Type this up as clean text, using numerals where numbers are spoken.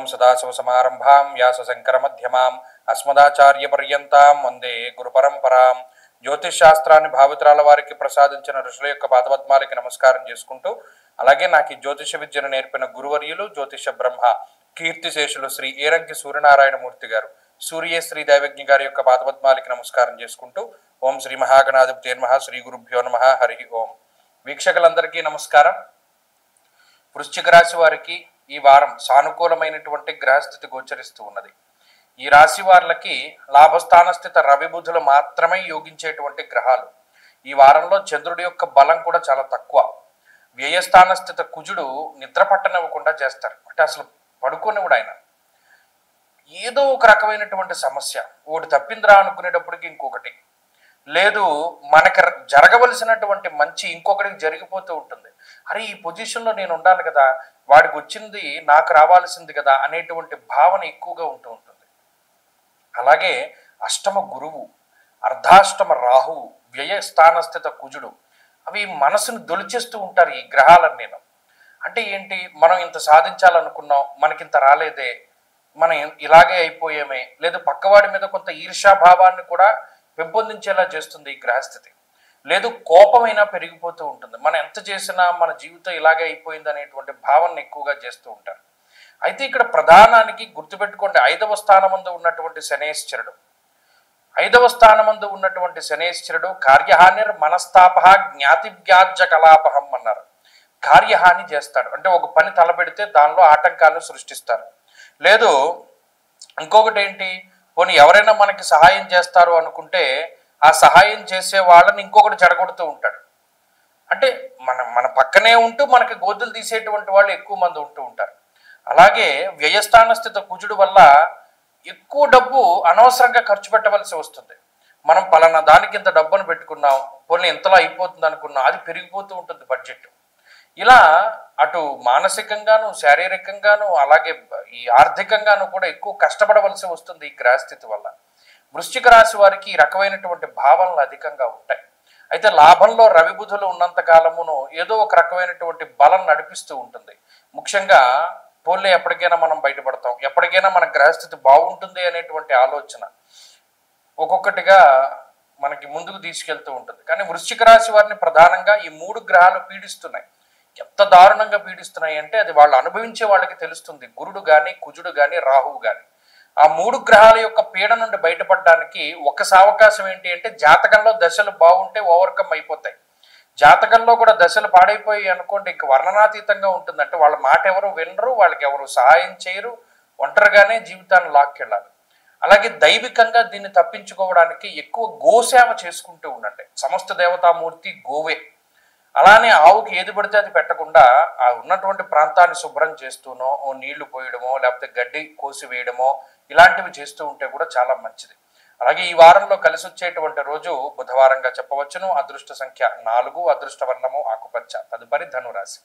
ఓం సదాశివసమారంభాం వ్యాసశంకరమధ్యమాం అస్మదాచార్యపర్యంతాం వందే గురుపరంపరాం. జ్యోతిష్ శాస్త్రాన్ని భావితరాల వారికి ప్రసాదించిన ఋషుల యొక్క పాదపద్మాలకి నమస్కారం చేసుకుంటూ, అలాగే నాకు ఈ జ్యోతిష విద్యను నేర్పిన గురువర్యులు జ్యోతిష బ్రహ్మ కీర్తిశేషులు శ్రీ ఏరంకి సూర్యనారాయణమూర్తి గారు, సూర్యేశ్రీ దైవజ్ఞ గారి యొక్క పాదపద్మాలకి నమస్కారం చేసుకుంటూ, ఓం శ్రీ మహాగణాధిపతి నమః, శ్రీ గురుభ్యో నమః, హరి ఓం. వీక్షకులందరికీ నమస్కారం. వృశ్చిక రాశి వారికి ఈ వారం సానుకూలమైనటువంటి గ్రహస్థితి గోచరిస్తూ ఉన్నది. ఈ రాశి వారికి లాభస్థాన స్థిత రవి బుధులు మాత్రమే యోగించేటువంటి గ్రహాలు. ఈ వారంలో చంద్రుడి యొక్క బలం కూడా చాలా తక్కువ. వ్యయస్థాన స్థిత కుజుడు నిద్ర పట్టనివ్వకుండా చేస్తారు. అంటే అసలు పడుకోనివ్వడు ఆయన. ఏదో ఒక రకమైనటువంటి సమస్య, ఒకటి తప్పిందిరా అనుకునేటప్పటికి ఇంకొకటి, లేదు మనకి జరగవలసినటువంటి మంచి ఇంకొకటికి జరిగిపోతూ ఉంటుంది. అరే ఈ పొజిషన్లో నేను ఉండాలి కదా, వాడికి వచ్చింది నాకు రావాల్సింది కదా అనేటువంటి భావన ఎక్కువగా ఉంటూ ఉంటుంది. అలాగే అష్టమ గురువు, అర్ధాష్టమ రాహువు, వ్యయస్థానస్థిత కుజుడు, అవి మనసును దొలిచేస్తూ ఉంటారు ఈ గ్రహాలన్నీ. అంటే ఏంటి, మనం ఇంత సాధించాలనుకున్నాం, మనకింత రాలేదే, మనం ఇలాగే అయిపోయామే, లేదు పక్కవాడి మీద కొంత ఈర్ష్యాభావాన్ని కూడా పెంపొందించేలా చేస్తుంది ఈ గ్రహస్థితి. లేదు కోపమైనా పెరిగిపోతూ ఉంటుంది. మనం ఎంత చేసినా మన జీవితం ఇలాగే అయిపోయింది అనేటువంటి భావన ఎక్కువగా చేస్తూ ఉంటారు. అయితే ఇక్కడ ప్రధానానికి గుర్తుపెట్టుకోండి, 5వ స్థానమందు ఉన్నటువంటి శనేశ్వరుడు, 5వ స్థానమందు ఉన్నటువంటి శనేశ్వరుడు కార్యహానిర్ మనస్తాప జ్ఞాతి వ్యాజ్య కలాపహం అన్నారు. కార్యహాని చేస్తాడు. అంటే ఒక పని తలపెడితే దానిలో ఆటంకాలు సృష్టిస్తారు. లేదు ఇంకొకటి ఏంటి, పోనీ ఎవరైనా మనకి సహాయం చేస్తారు అనుకుంటే ఆ సహాయం చేసే వాళ్ళని ఇంకొకటి చెడగొడుతూ ఉంటాడు. అంటే మన పక్కనే ఉంటూ మనకి గోతులు తీసేటువంటి వాళ్ళు ఎక్కువ మంది ఉంటూ ఉంటారు. అలాగే వ్యయస్థాన స్థిత కుజుడు వల్ల ఎక్కువ డబ్బు అనవసరంగా ఖర్చు పెట్టవలసి వస్తుంది. మనం పలానా దానికి ఇంత డబ్బును పెట్టుకున్నాం, పోనీ ఎంతలో అయిపోతుంది అనుకున్నాం, అది పెరిగిపోతూ ఉంటుంది బడ్జెట్. ఇలా అటు మానసికంగాను, శారీరకంగాను, అలాగే ఈ ఆర్థికంగాను కూడా ఎక్కువ కష్టపడవలసి వస్తుంది ఈ గ్రహస్థితి వల్ల. వృశ్చిక రాశి వారికి ఈ రకమైనటువంటి భావనలు అధికంగా ఉంటాయి. అయితే లాభంలో రవి బుధులు ఉన్నంత కాలమును ఏదో ఒక రకమైనటువంటి బలం నడిపిస్తూ ఉంటుంది. ముఖ్యంగా పోన్లే ఎప్పటికైనా మనం బయటపడతాం, ఎప్పటికైనా మన గ్రహస్థితి బాగుంటుంది అనేటువంటి ఆలోచన ఒక్కొక్కటిగా మనకి ముందుకు తీసుకెళ్తూ ఉంటుంది. కానీ వృశ్చిక రాశి వారిని ప్రధానంగా ఈ 3 గ్రహాలు పీడిస్తున్నాయి. ఎంత దారుణంగా పీడిస్తున్నాయి అంటే అది వాళ్ళు అనుభవించే వాళ్ళకి తెలుస్తుంది. గురుడు కానీ, కుజుడు కానీ, రాహువు కానీ. ఆ 3 గ్రహాల యొక్క పీడ నుండి బయటపడడానికి ఒక అవకాశం ఏంటి అంటే జాతకంలో దశలు బాగుంటే ఓవర్కమ్ అయిపోతాయి. జాతకంలో కూడా దశలు పాడైపోయి అనుకోండి, ఇంక వర్ణనాతీతంగా ఉంటుంది. అంటే వాళ్ళ మాట ఎవరు వినరు, వాళ్ళకి ఎవరు సహాయం చేయరు, ఒంటరిగానే జీవితాన్ని లాక్కెళ్ళాలి. అలాగే దైవికంగా దీన్ని తప్పించుకోవడానికి ఎక్కువ గోసేవ చేసుకుంటూ ఉండండి. సమస్త దేవతామూర్తి గోవే. అలానే ఆవుకి ఏది పడితే అది పెట్టకుండా ఆ ఉన్నటువంటి ప్రాంతాన్ని శుభ్రం చేస్తూనో, నీళ్లు పోయడమో, లేకపోతే గడ్డి కోసి వేయడమో ఇలాంటివి చేస్తూ ఉంటే కూడా చాలా మంచిది. అలాగే ఈ వారంలో కలిసి వచ్చేటువంటి రోజు బుధవారంగా చెప్పవచ్చును. అదృష్ట సంఖ్య 4, అదృష్ట వర్ణము ఆకుపచ్చ. తదుపరి ధనురాశి.